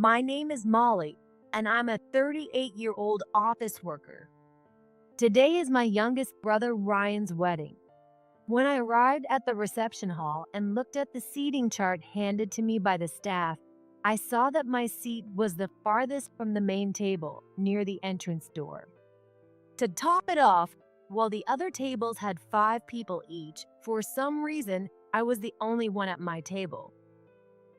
My name is Molly, and I'm a 38-year-old office worker. Today is my youngest brother Ryan's wedding. When I arrived at the reception hall and looked at the seating chart handed to me by the staff, I saw that my seat was the farthest from the main table, near the entrance door. To top it off, while the other tables had 5 people each, for some reason, I was the only one at my table.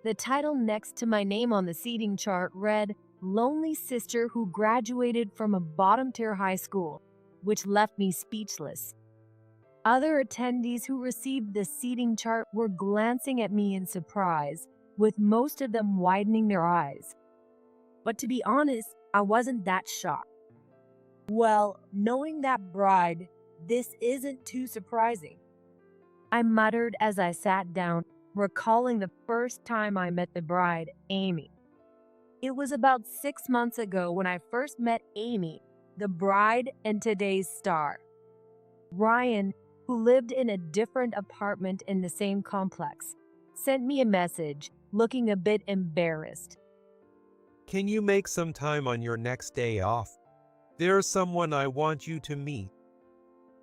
The title next to my name on the seating chart read, "Lonely Sister Who Graduated from a Bottom-Tier High School," which left me speechless. Other attendees who received the seating chart were glancing at me in surprise, with most of them widening their eyes. But to be honest, I wasn't that shocked. Well, knowing that bride, this isn't too surprising, I muttered as I sat down, recalling the first time I met the bride, Amy. It was about 6 months ago when I first met Amy, the bride and today's star. Ryan, who lived in a different apartment in the same complex, sent me a message, looking a bit embarrassed. Can you make some time on your next day off? There's someone I want you to meet.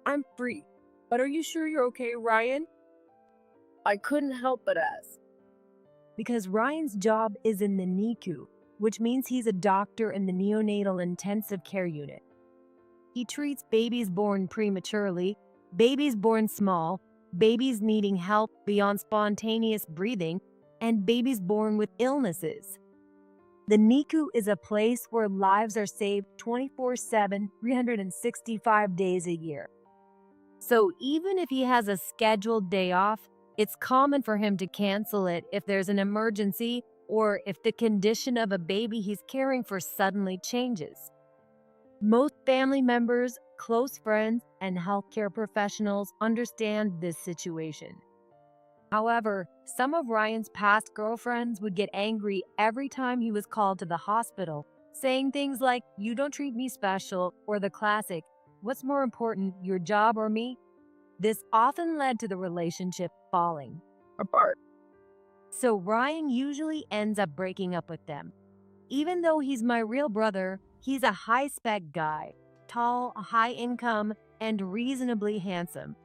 I'm free, but are you sure you're okay, Ryan? I couldn't help but ask. Because Ryan's job is in the NICU, which means he's a doctor in the neonatal intensive care unit. He treats babies born prematurely, babies born small, babies needing help beyond spontaneous breathing, and babies born with illnesses. The NICU is a place where lives are saved 24/7, 365 days a year. So even if he has a scheduled day off, it's common for him to cancel it if there's an emergency or if the condition of a baby he's caring for suddenly changes. Most family members, close friends, and healthcare professionals understand this situation. However, some of Ryan's past girlfriends would get angry every time he was called to the hospital, saying things like, "You don't treat me special," or the classic, "What's more important, your job or me?" This often led to the relationship falling apart. So Ryan usually ends up breaking up with them. Even though he's my real brother, he's a high-spec guy, tall, high income, and reasonably handsome.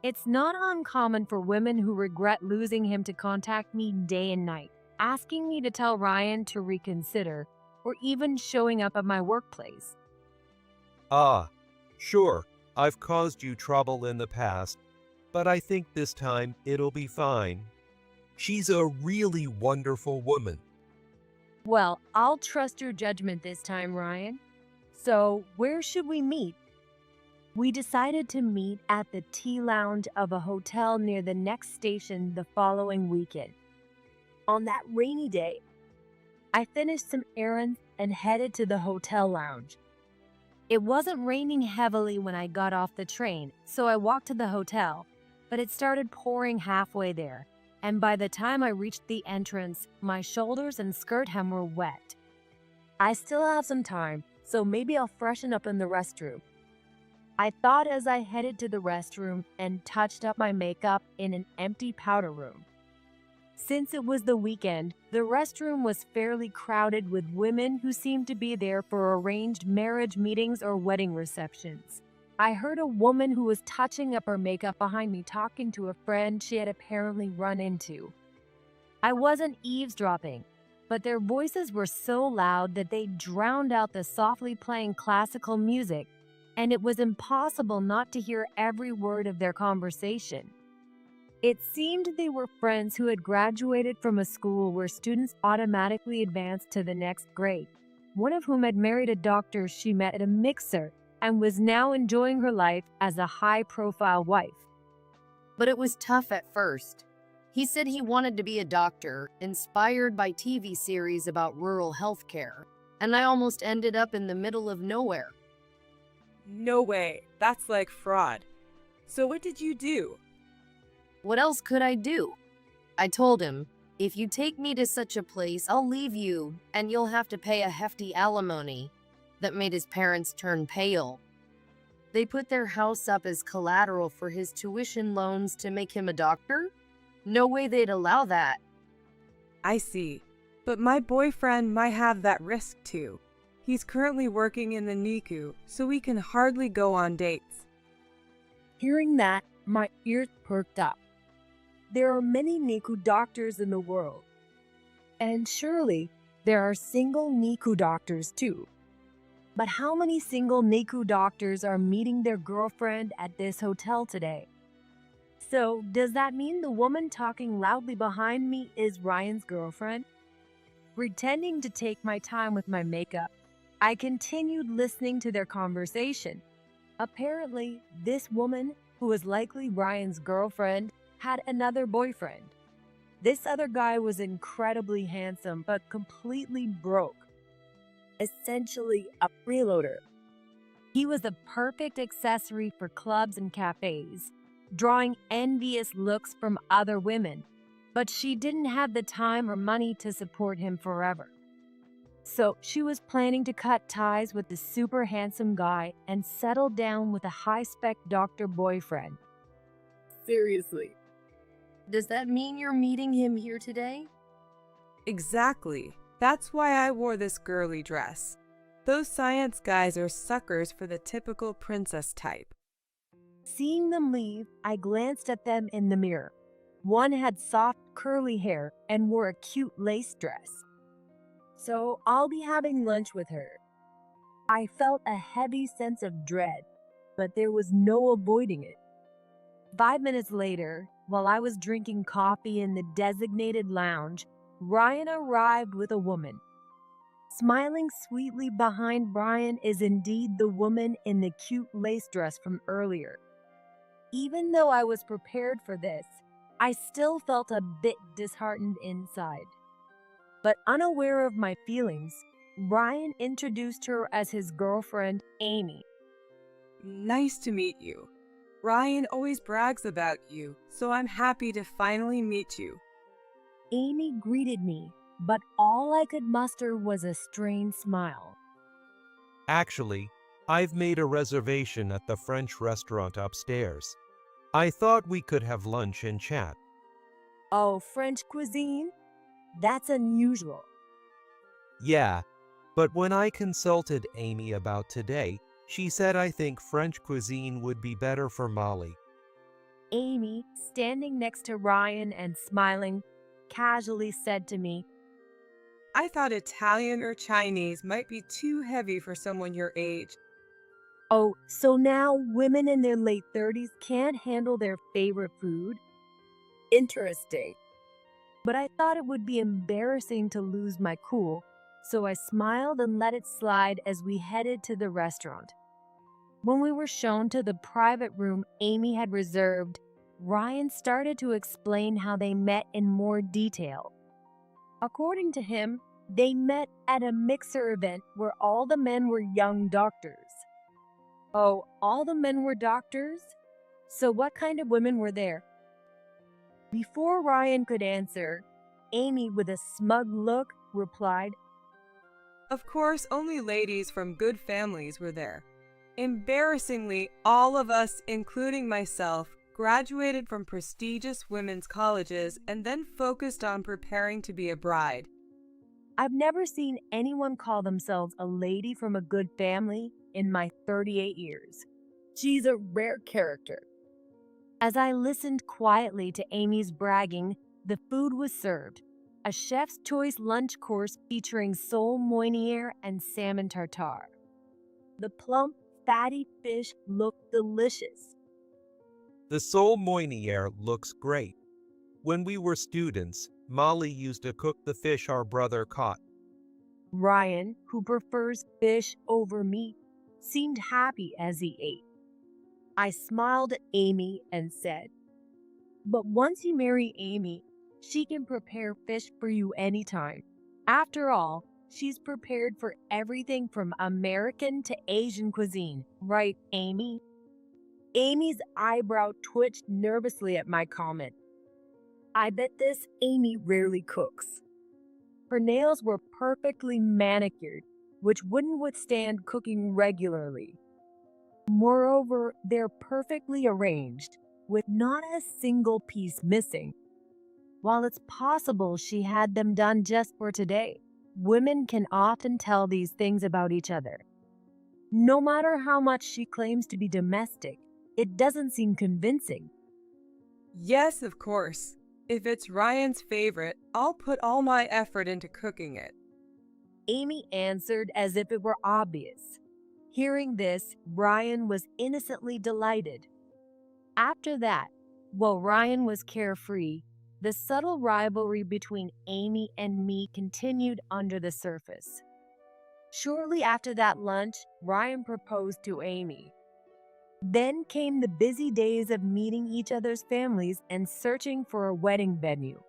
It's not uncommon for women who regret losing him to contact me day and night, asking me to tell Ryan to reconsider, or even showing up at my workplace. Ah, sure, I've caused you trouble in the past, but I think this time it'll be fine. She's a really wonderful woman. Well, I'll trust your judgment this time, Ryan. So, where should we meet? We decided to meet at the tea lounge of a hotel near the next station the following weekend. On that rainy day, I finished some errands and headed to the hotel lounge. It wasn't raining heavily when I got off the train, so I walked to the hotel, but it started pouring halfway there, and by the time I reached the entrance, my shoulders and skirt hem were wet. I still have some time, so maybe I'll freshen up in the restroom, I thought as I headed to the restroom and touched up my makeup in an empty powder room. Since it was the weekend, the restroom was fairly crowded with women who seemed to be there for arranged marriage meetings or wedding receptions. I heard a woman who was touching up her makeup behind me talking to a friend she had apparently run into. I wasn't eavesdropping, but their voices were so loud that they drowned out the softly playing classical music, and it was impossible not to hear every word of their conversation. It seemed they were friends who had graduated from a school where students automatically advanced to the next grade, one of whom had married a doctor she met at a mixer and was now enjoying her life as a high-profile wife. But it was tough at first. He said he wanted to be a doctor, inspired by TV series about rural healthcare, and I almost ended up in the middle of nowhere. No way, that's like fraud. So what did you do? What else could I do? I told him, if you take me to such a place, I'll leave you, and you'll have to pay a hefty alimony. That made his parents turn pale. They put their house up as collateral for his tuition loans to make him a doctor? No way they'd allow that. I see. But my boyfriend might have that risk too. He's currently working in the NICU, so we can hardly go on dates. Hearing that, my ears perked up. There are many NICU doctors in the world. And surely there are single NICU doctors too. But how many single NICU doctors are meeting their girlfriend at this hotel today? So, does that mean the woman talking loudly behind me is Ryan's girlfriend? Pretending to take my time with my makeup, I continued listening to their conversation. Apparently, this woman, who was likely Ryan's girlfriend, had another boyfriend. This other guy was incredibly handsome but completely broke. Essentially a freeloader. He was the perfect accessory for clubs and cafes, drawing envious looks from other women, but she didn't have the time or money to support him forever. So she was planning to cut ties with the super handsome guy and settle down with a high-spec doctor boyfriend. Seriously. Does that mean you're meeting him here today? Exactly. That's why I wore this girly dress. Those science guys are suckers for the typical princess type. Seeing them leave, I glanced at them in the mirror. One had soft, curly hair and wore a cute lace dress. So I'll be having lunch with her. I felt a heavy sense of dread, but there was no avoiding it. 5 minutes later, while I was drinking coffee in the designated lounge, Ryan arrived with a woman. Smiling sweetly behind Brian is indeed the woman in the cute lace dress from earlier. Even though I was prepared for this, I still felt a bit disheartened inside. But unaware of my feelings, Ryan introduced her as his girlfriend, Amy. Nice to meet you. Ryan always brags about you, so I'm happy to finally meet you. Amy greeted me, but all I could muster was a strained smile. Actually, I've made a reservation at the French restaurant upstairs. I thought we could have lunch and chat. Oh, French cuisine? That's unusual. Yeah, but when I consulted Amy about today, she said I think French cuisine would be better for Molly. Amy, standing next to Ryan and smiling, casually said to me, I thought Italian or Chinese might be too heavy for someone your age. "Oh, so now women in their late 30s can't handle their favorite food? Interesting." But I thought it would be embarrassing to lose my cool, so I smiled and let it slide as we headed to the restaurant. When we were shown to the private room Amy had reserved, Ryan started to explain how they met in more detail. According to him, they met at a mixer event where all the men were young doctors. Oh, all the men were doctors? So what kind of women were there? Before Ryan could answer, Amy, with a smug look, replied, Of course, only ladies from good families were there. Embarrassingly, all of us, including myself, graduated from prestigious women's colleges and then focused on preparing to be a bride. "I've never seen anyone call themselves a lady from a good family in my 38 years. She's a rare character." As I listened quietly to Amy's bragging, the food was served. A chef's choice lunch course featuring sole moiniere and salmon tartare. The plump, fatty fish looked delicious. The sole moiniere looks great. When we were students, Molly used to cook the fish our brother caught. Ryan, who prefers fish over meat, seemed happy as he ate. I smiled at Amy and said, "But once you marry Amy, she can prepare fish for you anytime. After all, she's prepared for everything from American to Asian cuisine, right, Amy?" Amy's eyebrow twitched nervously at my comment. I bet this Amy rarely cooks. Her nails were perfectly manicured, which wouldn't withstand cooking regularly. Moreover, they're perfectly arranged, with not a single piece missing. While it's possible she had them done just for today, women can often tell these things about each other. No matter how much she claims to be domestic, it doesn't seem convincing. Yes, of course. If it's Ryan's favorite, I'll put all my effort into cooking it. Amy answered as if it were obvious. Hearing this, Ryan was innocently delighted. After that, while Ryan was carefree, the subtle rivalry between Amy and me continued under the surface. Shortly after that lunch, Ryan proposed to Amy. Then came the busy days of meeting each other's families and searching for a wedding venue.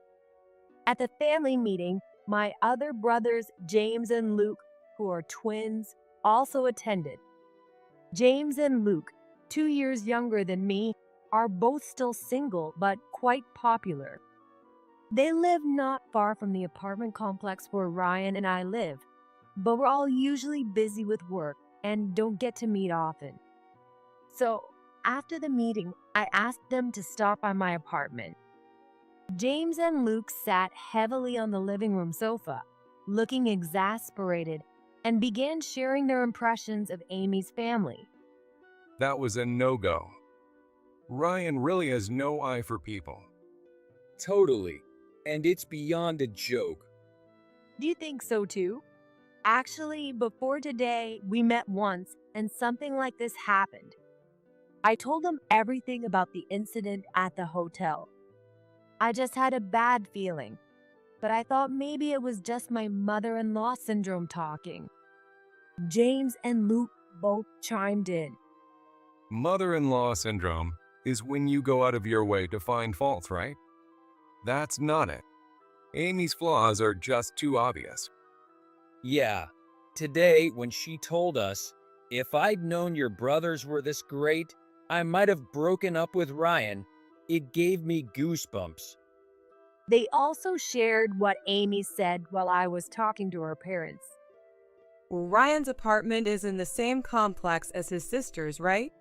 At the family meeting, my other brothers, James and Luke, who are twins, also attended. James and Luke, 2 years younger than me, are both still single but quite popular. They live not far from the apartment complex where Ryan and I live, but we're all usually busy with work and don't get to meet often. So, after the meeting, I asked them to stop by my apartment. James and Luke sat heavily on the living room sofa, looking exasperated, and began sharing their impressions of Amy's family. That was a no-go. Ryan really has no eye for people. Totally. And it's beyond a joke. Do you think so too? Actually, before today, we met once and something like this happened. I told them everything about the incident at the hotel. I just had a bad feeling, but I thought maybe it was just my mother-in-law syndrome talking. James and Luke both chimed in. Mother-in-law syndrome is when you go out of your way to find faults, right? That's not it. Amy's flaws are just too obvious. Yeah. Today, when she told us, if I'd known your brothers were this great, I might have broken up with Ryan, it gave me goosebumps. They also shared what Amy said while I was talking to her parents. Well, Ryan's apartment is in the same complex as his sister's, right?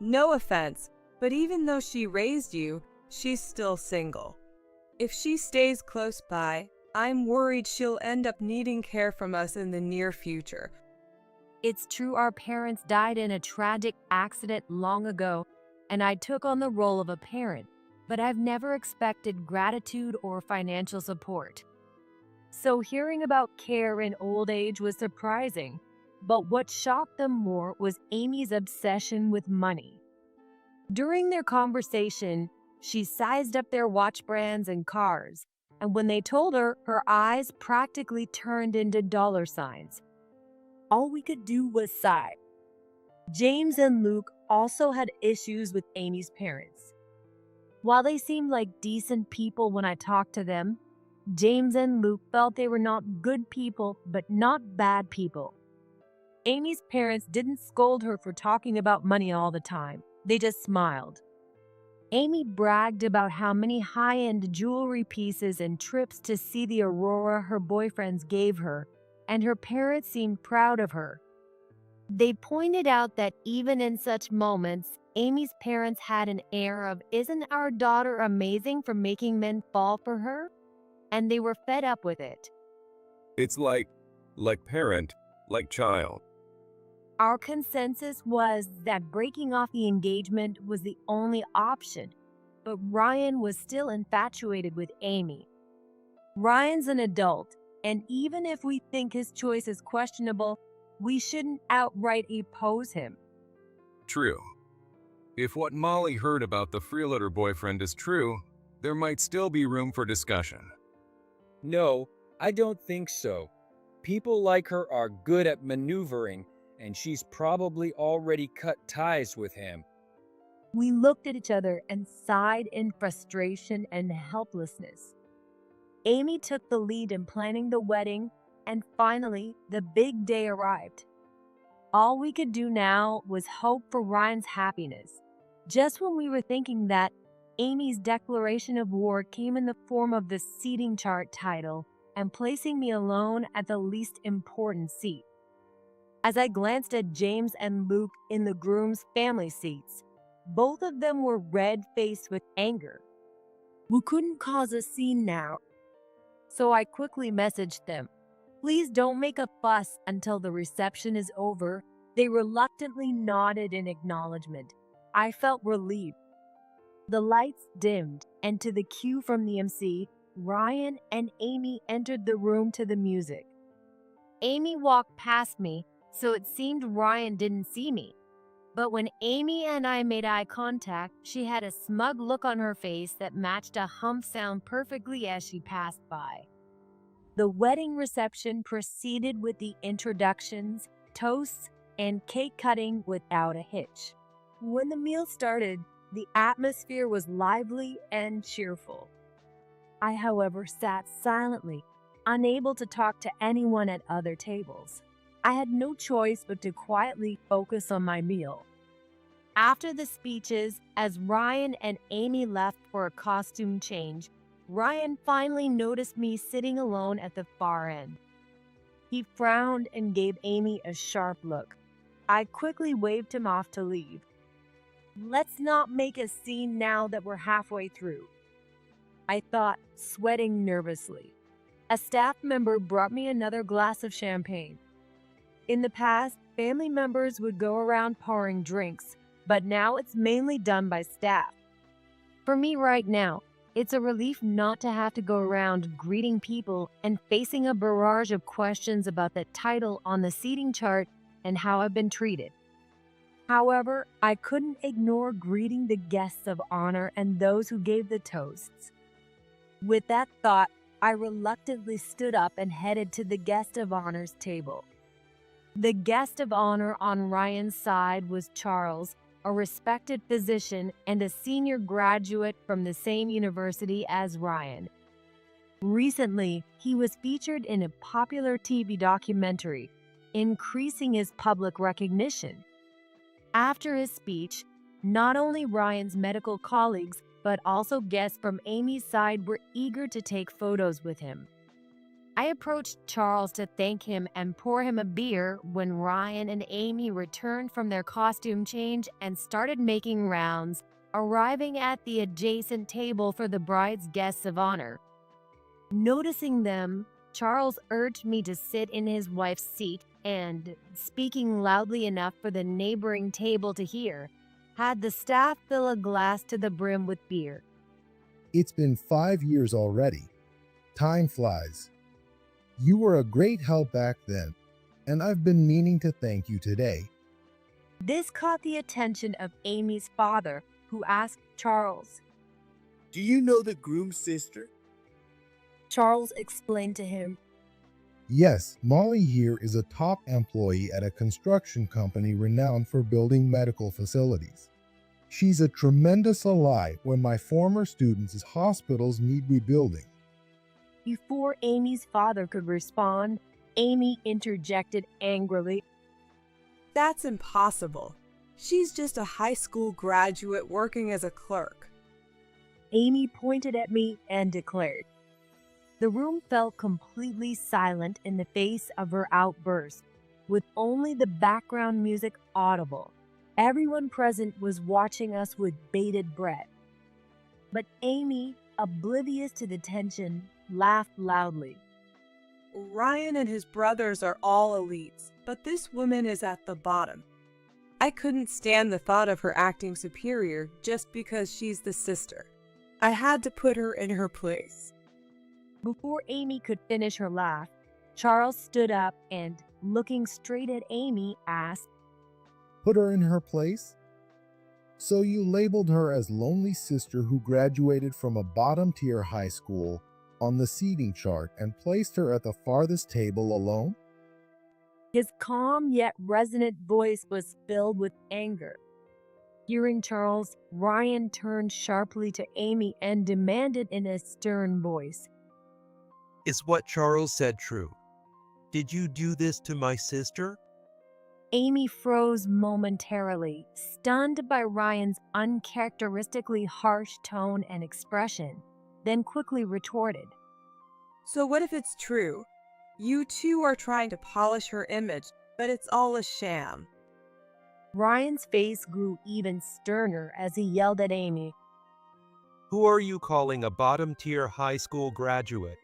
No offense, but even though she raised you, she's still single. If she stays close by, I'm worried she'll end up needing care from us in the near future. It's true our parents died in a tragic accident long ago, and I took on the role of a parent, but I've never expected gratitude or financial support. So hearing about care in old age was surprising, but what shocked them more was Amy's obsession with money. During their conversation, she sized up their watch brands and cars, and when they told her, her eyes practically turned into dollar signs. All we could do was sigh. James and Luke also had issues with Amy's parents. While they seemed like decent people when I talked to them, James and Luke felt they were not good people, but not bad people. Amy's parents didn't scold her for talking about money all the time. They just smiled. Amy bragged about how many high-end jewelry pieces and trips to see the aurora her boyfriends gave her, and her parents seemed proud of her. They pointed out that even in such moments, Amy's parents had an air of, "Isn't our daughter amazing for making men fall for her?" And they were fed up with it. It's like parent, like child. Our consensus was that breaking off the engagement was the only option, but Ryan was still infatuated with Amy. Ryan's an adult, and even if we think his choice is questionable, we shouldn't outright oppose him. True. If what Molly heard about the freeloader boyfriend is true, there might still be room for discussion. No, I don't think so. People like her are good at maneuvering, and she's probably already cut ties with him. We looked at each other and sighed in frustration and helplessness. Amy took the lead in planning the wedding, and finally, the big day arrived. All we could do now was hope for Ryan's happiness. Just when we were thinking that, Amy's declaration of war came in the form of the seating chart title and placing me alone at the least important seat. As I glanced at James and Luke in the groom's family seats, both of them were red-faced with anger. We couldn't cause a scene now. So I quickly messaged them. Please don't make a fuss until the reception is over. They reluctantly nodded in acknowledgement. I felt relieved. The lights dimmed, and to the cue from the MC, Ryan and Amy entered the room to the music. Amy walked past me, so it seemed Ryan didn't see me. But when Amy and I made eye contact, she had a smug look on her face that matched a hump sound perfectly as she passed by. The wedding reception proceeded with the introductions, toasts, and cake cutting without a hitch. When the meal started, the atmosphere was lively and cheerful. I, however, sat silently, unable to talk to anyone at other tables. I had no choice but to quietly focus on my meal. After the speeches, as Ryan and Amy left for a costume change, Ryan finally noticed me sitting alone at the far end. He frowned and gave Amy a sharp look. I quickly waved him off to leave. Let's not make a scene now that we're halfway through, I thought, sweating nervously. A staff member brought me another glass of champagne. In the past, family members would go around pouring drinks, but now it's mainly done by staff. For me right now, it's a relief not to have to go around greeting people and facing a barrage of questions about the title on the seating chart and how I've been treated. However, I couldn't ignore greeting the guests of honor and those who gave the toasts. With that thought, I reluctantly stood up and headed to the guest of honor's table. The guest of honor on Ryan's side was Charles, a respected physician and a senior graduate from the same university as Ryan. Recently, he was featured in a popular TV documentary, increasing his public recognition. After his speech, not only Ryan's medical colleagues, but also guests from Amy's side were eager to take photos with him. I approached Charles to thank him and pour him a beer when Ryan and Amy returned from their costume change and started making rounds, arriving at the adjacent table for the bride's guests of honor. Noticing them, Charles urged me to sit in his wife's seat and, speaking loudly enough for the neighboring table to hear, had the staff fill a glass to the brim with beer. It's been 5 years already. Time flies. You were a great help back then, and I've been meaning to thank you today. This caught the attention of Amy's father, who asked Charles. Do you know the groom's sister? Charles explained to him. Yes, Molly here is a top employee at a construction company renowned for building medical facilities. She's a tremendous ally when my former students' hospitals need rebuilding. Before Amy's father could respond, Amy interjected angrily. That's impossible. She's just a high school graduate working as a clerk. Amy pointed at me and declared. The room fell completely silent in the face of her outburst, with only the background music audible. Everyone present was watching us with bated breath. But Amy, oblivious to the tension, laughed loudly. Ryan and his brothers are all elites, but this woman is at the bottom. I couldn't stand the thought of her acting superior just because she's the sister. I had to put her in her place. Before Amy could finish her laugh, Charles stood up and, looking straight at Amy, asked, Put her in her place? So you labeled her as lonely sister who graduated from a bottom-tier high school on the seating chart and placed her at the farthest table alone? His calm yet resonant voice was filled with anger. Hearing Charles, Ryan turned sharply to Amy and demanded in a stern voice, Is what Charles said true? Did you do this to my sister? Amy froze momentarily, stunned by Ryan's uncharacteristically harsh tone and expression, then quickly retorted. So what if it's true? You two are trying to polish her image, but it's all a sham. Ryan's face grew even sterner as he yelled at Amy. Who are you calling a bottom-tier high school graduate?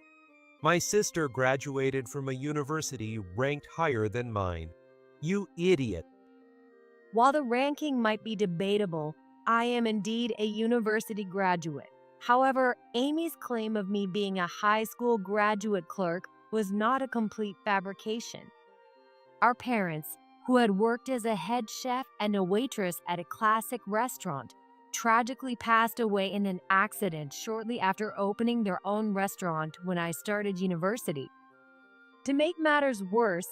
My sister graduated from a university ranked higher than mine. You idiot. While the ranking might be debatable, I am indeed a university graduate. However, Amy's claim of me being a high school graduate clerk was not a complete fabrication. Our parents, who had worked as a head chef and a waitress at a classic restaurant, tragically passed away in an accident shortly after opening their own restaurant when I started university. To make matters worse,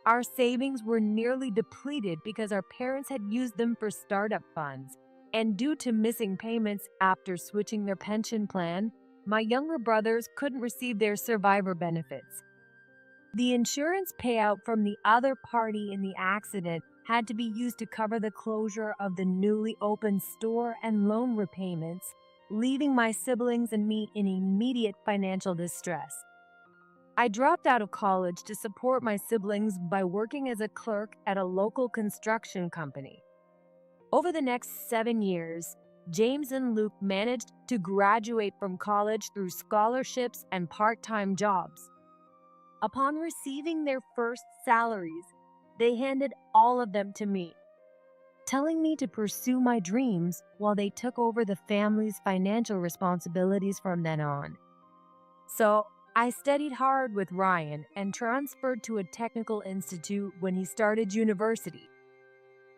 our savings were nearly depleted because our parents had used them for startup funds, and due to missing payments after switching their pension plan, my younger brothers couldn't receive their survivor benefits. The insurance payout from the other party in the accident had to be used to cover the closure of the newly opened store and loan repayments, leaving my siblings and me in immediate financial distress. I dropped out of college to support my siblings by working as a clerk at a local construction company. Over the next 7 years, James and Luke managed to graduate from college through scholarships and part-time jobs. Upon receiving their first salaries, they handed all of them to me, telling me to pursue my dreams while they took over the family's financial responsibilities from then on. So, I studied hard with Ryan and transferred to a technical institute when he started university.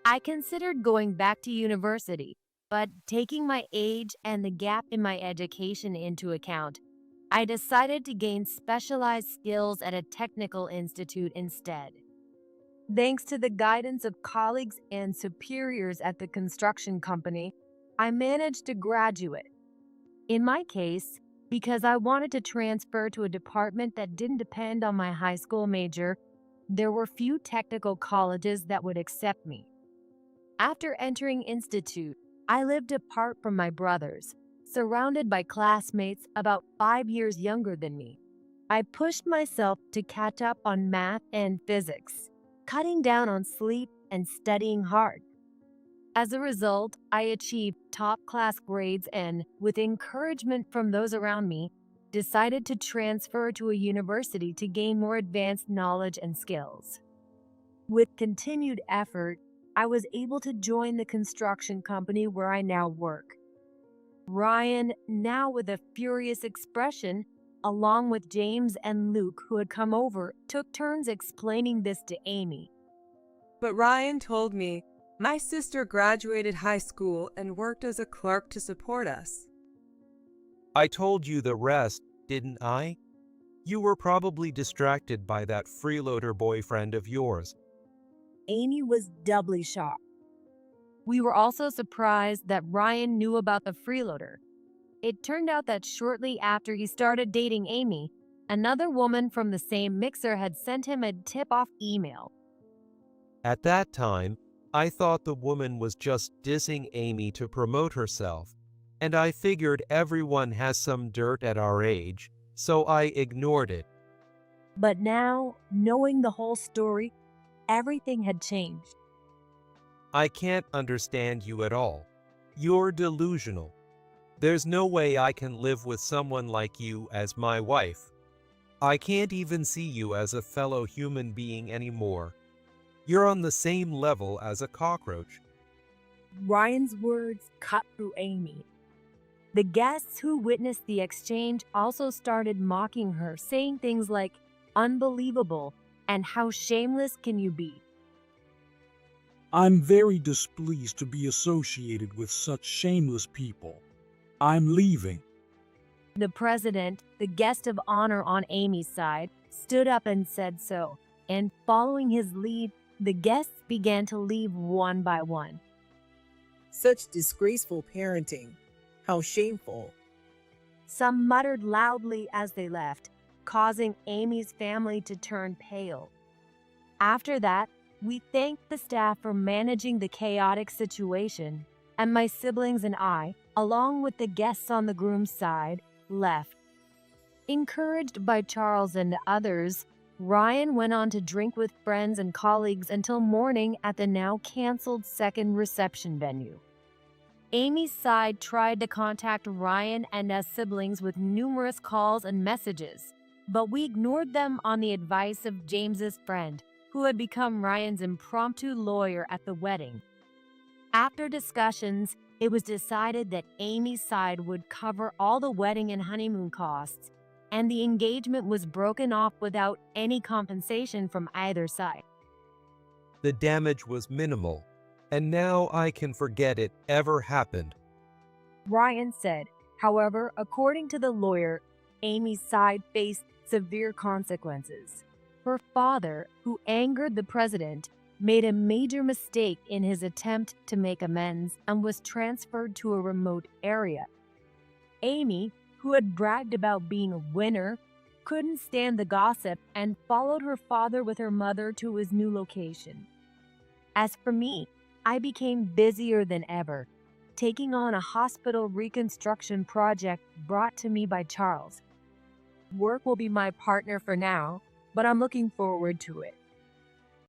I considered going back to university, but taking my age and the gap in my education into account, I decided to gain specialized skills at a technical institute instead. Thanks to the guidance of colleagues and superiors at the construction company, I managed to graduate. In my case, because I wanted to transfer to a department that didn't depend on my high school major, there were few technical colleges that would accept me. After entering institute, I lived apart from my brothers, surrounded by classmates about 5 years younger than me. I pushed myself to catch up on math and physics, cutting down on sleep and studying hard. As a result, I achieved top-class grades and, with encouragement from those around me, decided to transfer to a university to gain more advanced knowledge and skills. With continued effort, I was able to join the construction company where I now work. Ryan, now with a furious expression, along with James and Luke, who had come over, took turns explaining this to Amy. But Ryan told me my sister graduated high school and worked as a clerk to support us. I told you the rest, didn't I? You were probably distracted by that freeloader boyfriend of yours. Amy was doubly shocked. We were also surprised that Ryan knew about the freeloader. It turned out that shortly after he started dating Amy, another woman from the same mixer had sent him a tip-off email. At that time, I thought the woman was just dissing Amy to promote herself, and I figured everyone has some dirt at our age, so I ignored it. But now, knowing the whole story, everything had changed. I can't understand you at all. You're delusional. There's no way I can live with someone like you as my wife. I can't even see you as a fellow human being anymore. You're on the same level as a cockroach. Ryan's words cut through Amy. The guests who witnessed the exchange also started mocking her, saying things like, "Unbelievable," and "How shameless can you be?" I'm very displeased to be associated with such shameless people. I'm leaving. The president, the guest of honor on Amy's side, stood up and said so, and following his lead, the guests began to leave one by one. Such disgraceful parenting. How shameful. Some muttered loudly as they left, causing Amy's family to turn pale. After that, we thanked the staff for managing the chaotic situation, and my siblings and I, along with the guests on the groom's side, left. Encouraged by Charles and others, Ryan went on to drink with friends and colleagues until morning at the now canceled second reception venue. Amy's side tried to contact Ryan and us siblings with numerous calls and messages, but we ignored them on the advice of James's friend, who had become Ryan's impromptu lawyer at the wedding. After discussions, it was decided that Amy's side would cover all the wedding and honeymoon costs, and the engagement was broken off without any compensation from either side. The damage was minimal, and now I can forget it ever happened. Ryan said. However, according to the lawyer, Amy's side faced severe consequences. Her father, who angered the president, made a major mistake in his attempt to make amends and was transferred to a remote area. Amy, who had bragged about being a winner, couldn't stand the gossip and followed her father with her mother to his new location. As for me, I became busier than ever, taking on a hospital reconstruction project brought to me by Charles. Work will be my partner for now, but I'm looking forward to it.